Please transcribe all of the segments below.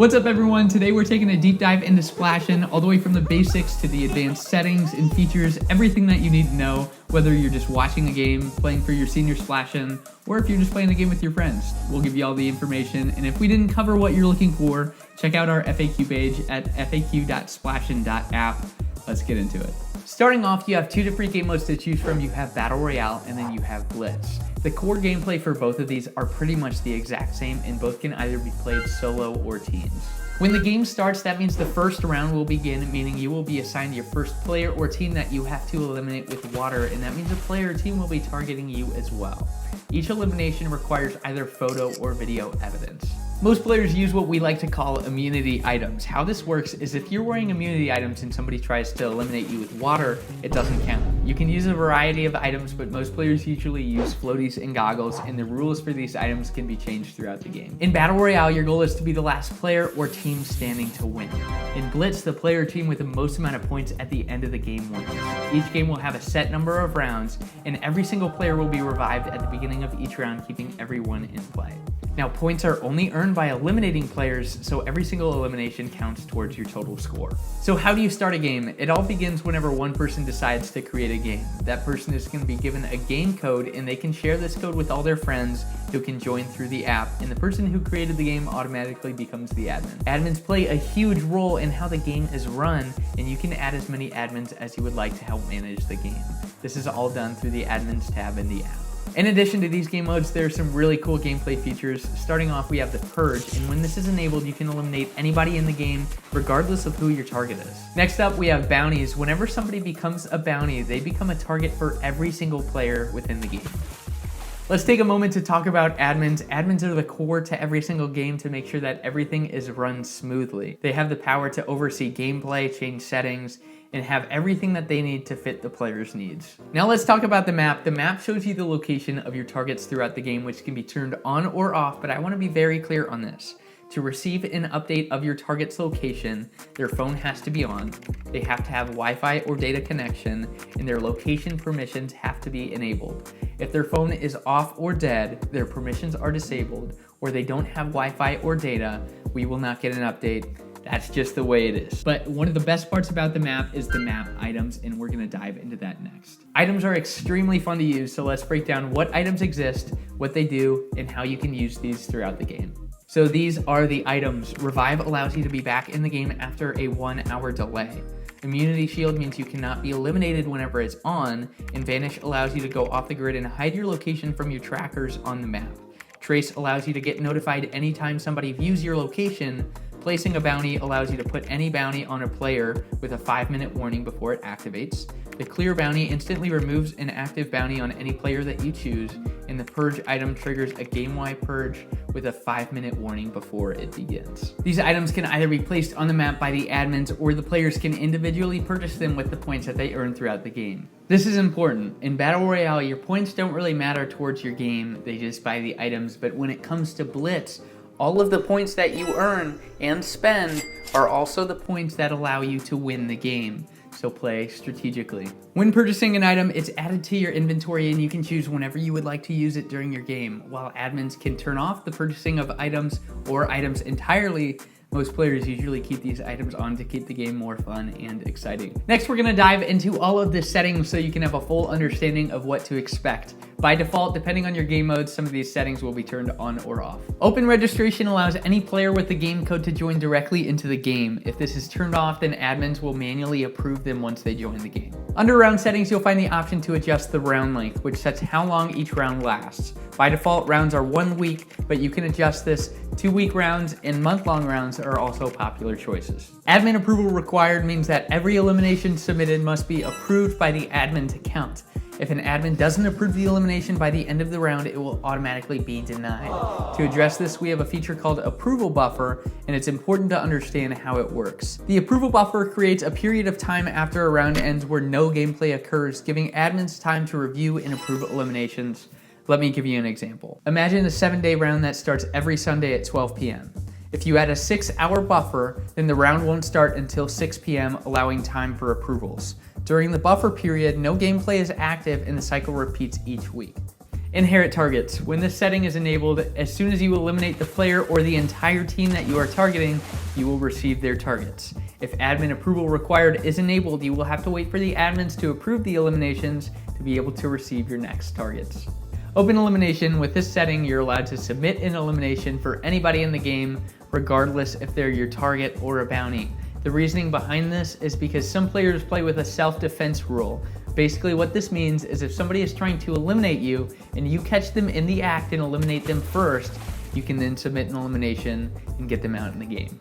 What's up everyone? Today we're taking a deep dive into Splashin, all the way from the basics to the advanced settings and features, everything that you need to know, whether you're just watching a game, playing for your senior Splashin, or if you're just playing a game with your friends. We'll give you all the information, and if we didn't cover what you're looking for, check out our FAQ page at faq.splashin.app. Let's get into it. Starting off, you have two different game modes to choose from. You have Battle Royale and then you have Blitz. The core gameplay for both of these are pretty much the exact same, and both can either be played solo or teams. When the game starts, that means the first round will begin, meaning you will be assigned your first player or team that you have to eliminate with water, and that means a player or team will be targeting you as well. Each elimination requires either photo or video evidence. Most players use what we like to call immunity items. How this works is if you're wearing immunity items and somebody tries to eliminate you with water, it doesn't count. You can use a variety of items, but most players usually use floaties and goggles, and the rules for these items can be changed throughout the game. In Battle Royale, your goal is to be the last player or team standing to win. In Blitz, the player or team with the most amount of points at the end of the game wins. Each game will have a set number of rounds, and every single player will be revived at the beginning of each round, keeping everyone in play. Now, points are only earned by eliminating players, so every single elimination counts towards your total score. So how do you start a game? It all begins whenever one person decides to create a game. That person is going to be given a game code, and they can share this code with all their friends who can join through the app, and the person who created the game automatically becomes the admin. Admins play a huge role in how the game is run, and you can add as many admins as you would like to help manage the game. This is all done through the admins tab in the app. In addition to these game modes, there are some really cool gameplay features. Starting off, we have the Purge, and when this is enabled, you can eliminate anybody in the game, regardless of who your target is. Next up, we have bounties. Whenever somebody becomes a bounty, they become a target for every single player within the game. Let's take a moment to talk about admins. Admins are the core to every single game to make sure that everything is run smoothly. They have the power to oversee gameplay, change settings, and have everything that they need to fit the player's needs. Now let's talk about the map. The map shows you the location of your targets throughout the game, which can be turned on or off, but I want to be very clear on this. To receive an update of your target's location, their phone has to be on, they have to have Wi-Fi or data connection, and their location permissions have to be enabled. If their phone is off or dead, their permissions are disabled, or they don't have Wi-Fi or data, we will not get an update. That's just the way it is. But one of the best parts about the map is the map items, and we're gonna dive into that next. Items are extremely fun to use, so let's break down what items exist, what they do, and how you can use these throughout the game. So these are the items. Revive allows you to be back in the game after a 1-hour delay. Immunity Shield means you cannot be eliminated whenever it's on, and Vanish allows you to go off the grid and hide your location from your trackers on the map. Trace allows you to get notified anytime somebody views your location. Placing a bounty allows you to put any bounty on a player with a 5-minute warning before it activates. The Clear bounty instantly removes an active bounty on any player that you choose, and the Purge item triggers a game-wide purge with a 5-minute warning before it begins. These items can either be placed on the map by the admins, or the players can individually purchase them with the points that they earn throughout the game. This is important. In Battle Royale, your points don't really matter towards your game, they just buy the items, but when it comes to Blitz, all of the points that you earn and spend are also the points that allow you to win the game, so play strategically. When purchasing an item, it's added to your inventory and you can choose whenever you would like to use it during your game. While admins can turn off the purchasing of items or items entirely, most players usually keep these items on to keep the game more fun and exciting. Next, we're gonna dive into all of the settings so you can have a full understanding of what to expect. By default, depending on your game mode, some of these settings will be turned on or off. Open registration allows any player with the game code to join directly into the game. If this is turned off, then admins will manually approve them once they join the game. Under round settings, you'll find the option to adjust the round length, which sets how long each round lasts. By default, rounds are 1 week, but you can adjust this. 2-week rounds and month-long rounds are also popular choices. Admin approval required means that every elimination submitted must be approved by the admin to count. If an admin doesn't approve the elimination by the end of the round, it will automatically be denied. To address this, we have a feature called Approval Buffer, and it's important to understand how it works. The Approval Buffer creates a period of time after a round ends where no gameplay occurs, giving admins time to review and approve eliminations. Let me give you an example. Imagine a 7-day round that starts every Sunday at 12 p.m. If you add a 6-hour buffer, then the round won't start until 6 p.m., allowing time for approvals. During the buffer period, no gameplay is active and the cycle repeats each week. Inherit targets. When this setting is enabled, as soon as you eliminate the player or the entire team that you are targeting, you will receive their targets. If admin approval required is enabled, you will have to wait for the admins to approve the eliminations to be able to receive your next targets. Open elimination. With this setting, you're allowed to submit an elimination for anybody in the game, regardless if they're your target or a bounty. The reasoning behind this is because some players play with a self-defense rule. Basically what this means is if somebody is trying to eliminate you and you catch them in the act and eliminate them first, you can then submit an elimination and get them out in the game.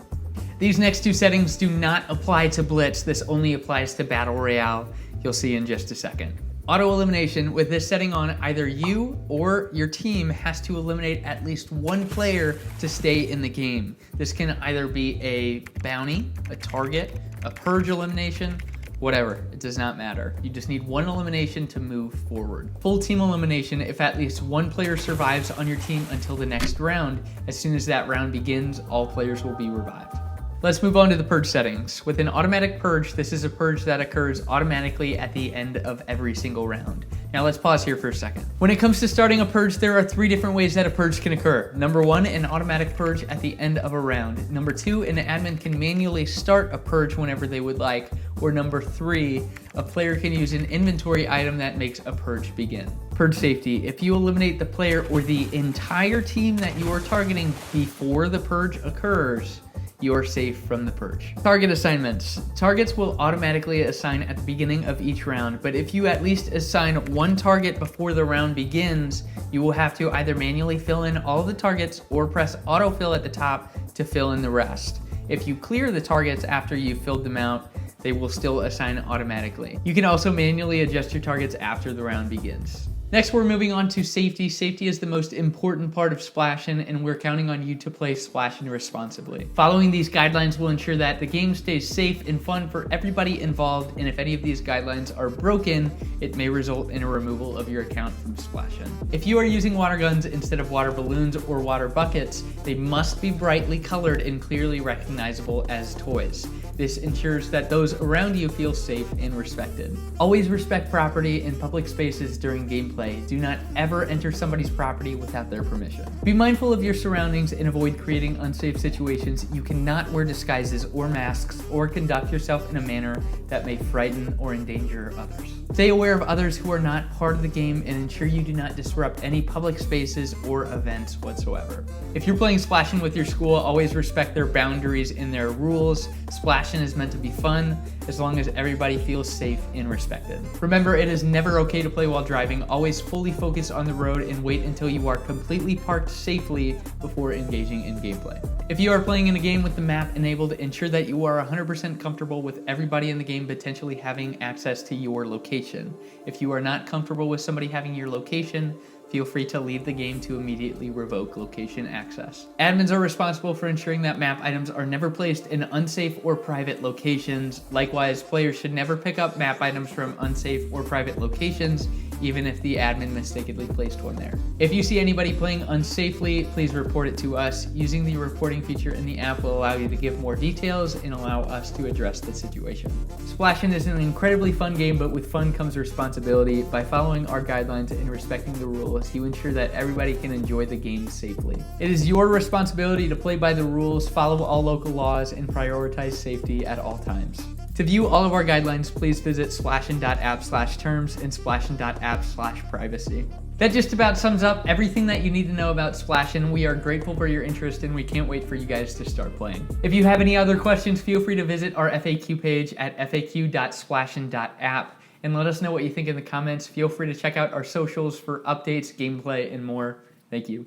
These next two settings do not apply to Blitz. This only applies to Battle Royale. You'll see in just a second. Auto elimination. With this setting on, either you or your team has to eliminate at least one player to stay in the game. This can either be a bounty, a target, a purge elimination, whatever, it does not matter. You just need one elimination to move forward. Full team elimination. If at least one player survives on your team until the next round, as soon as that round begins, all players will be revived. Let's move on to the purge settings. With an automatic purge, this is a purge that occurs automatically at the end of every single round. Now let's pause here for a second. When it comes to starting a purge, there are 3 different ways that a purge can occur. Number 1, an automatic purge at the end of a round. Number 2, an admin can manually start a purge whenever they would like. Or number 3, a player can use an inventory item that makes a purge begin. Purge safety. If you eliminate the player or the entire team that you are targeting before the purge occurs, you are safe from the purge. Target assignments. Targets will automatically assign at the beginning of each round, but if you at least assign one target before the round begins, you will have to either manually fill in all of the targets or press autofill at the top to fill in the rest. If you clear the targets after you've filled them out, they will still assign automatically. You can also manually adjust your targets after the round begins. Next, we're moving on to safety. Safety is the most important part of Splashin, and we're counting on you to play Splashin responsibly. Following these guidelines will ensure that the game stays safe and fun for everybody involved, and if any of these guidelines are broken, it may result in a removal of your account from Splashin. If you are using water guns instead of water balloons or water buckets, they must be brightly colored and clearly recognizable as toys. This ensures that those around you feel safe and respected. Always respect property in public spaces during gameplay. Do not ever enter somebody's property without their permission. Be mindful of your surroundings and avoid creating unsafe situations. You cannot wear disguises or masks or conduct yourself in a manner that may frighten or endanger others. Stay aware of others who are not part of the game and ensure you do not disrupt any public spaces or events whatsoever. If you're playing Splashin with your school, always respect their boundaries and their rules. Splashin is meant to be fun as long as everybody feels safe and respected. Remember, it is never okay to play while driving. Always fully focus on the road and wait until you are completely parked safely before engaging in gameplay. If you are playing in a game with the map enabled, ensure that you are 100% comfortable with everybody in the game potentially having access to your location. If you are not comfortable with somebody having your location, feel free to leave the game to immediately revoke location access. Admins are responsible for ensuring that map items are never placed in unsafe or private locations. Likewise, players should never pick up map items from unsafe or private locations, even if the admin mistakenly placed one there. If you see anybody playing unsafely, please report it to us. Using the reporting feature in the app will allow you to give more details and allow us to address the situation. Splashin is an incredibly fun game, but with fun comes responsibility. By following our guidelines and respecting the rules, you ensure that everybody can enjoy the game safely. It is your responsibility to play by the rules, follow all local laws, and prioritize safety at all times. To view all of our guidelines, please visit splashin.app/terms and splashin.app/privacy. That just about sums up everything that you need to know about Splashin. We are grateful for your interest and we can't wait for you guys to start playing. If you have any other questions, feel free to visit our FAQ page at faq.splashin.app and let us know what you think in the comments. Feel free to check out our socials for updates, gameplay, and more. Thank you.